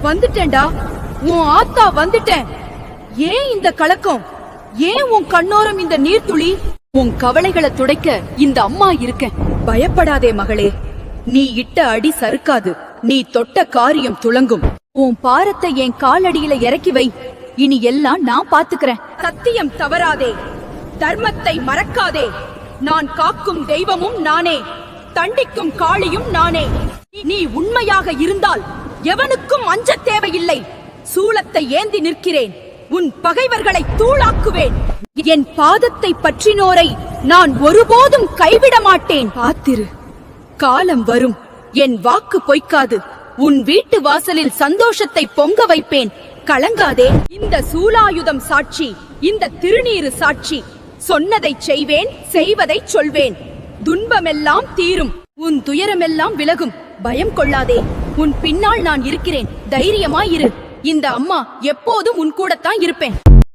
வந்துட்டேன்டா, உன் ஆத்தா வந்துட்டேன். ஏன் இந்த கலக்கம்? ஏன் உன் கண்ணோரம் இந்த நீர்த்துளி? உன் கவலைகளை துடைக்க இந்த அம்மா இருக்கேன். பயப்படாதே மகளே, நீ இட்ட அடி சறுக்காது, நீ தொட்ட காரியம் துளங்கும். உன் பாரத்தை என் காலடியில இறக்கி வை, இனி எல்லாம் நான் பாத்துக்கிறேன். சத்தியம் தவறாதே, தர்மத்தை மறக்காதே. நான் காக்கும் தெய்வமும் நானே, தண்டிக்கும் காளியும் நானே. நீ உண்மையாக இருந்தால் எவனுக்கும் அஞ்ச தேவையில்லை. சூலத்தை ஏந்தி நிற்கிறேன், உன் பகைவர்களை தூளாக்குவேன். என் பாதத்தை பற்றினோரை நான் ஒருபோதும் கைவிட மாட்டேன். காத்திரு, காலம் வரும், என் வாக்கு பொய்க்காது. உன் வீட்டு வாசலில் சந்தோஷத்தை பொங்க வைப்பேன், கலங்காதே. இந்த சூலாயுதம் சாட்சி, இந்த திருநீரு சாட்சி. சொன்னதை செய்வேன், செய்வதை சொல்வேன். துன்பமெல்லாம் தீரும், உன் துயரமெல்லாம் விலகும். பயம் கொள்ளாதே, உன் பின்னால் நான் இருக்கிறேன். தைரியமாயிரு. இந்த அம்மா எப்போதும் உன் கூடத்தான் இருப்பேன்.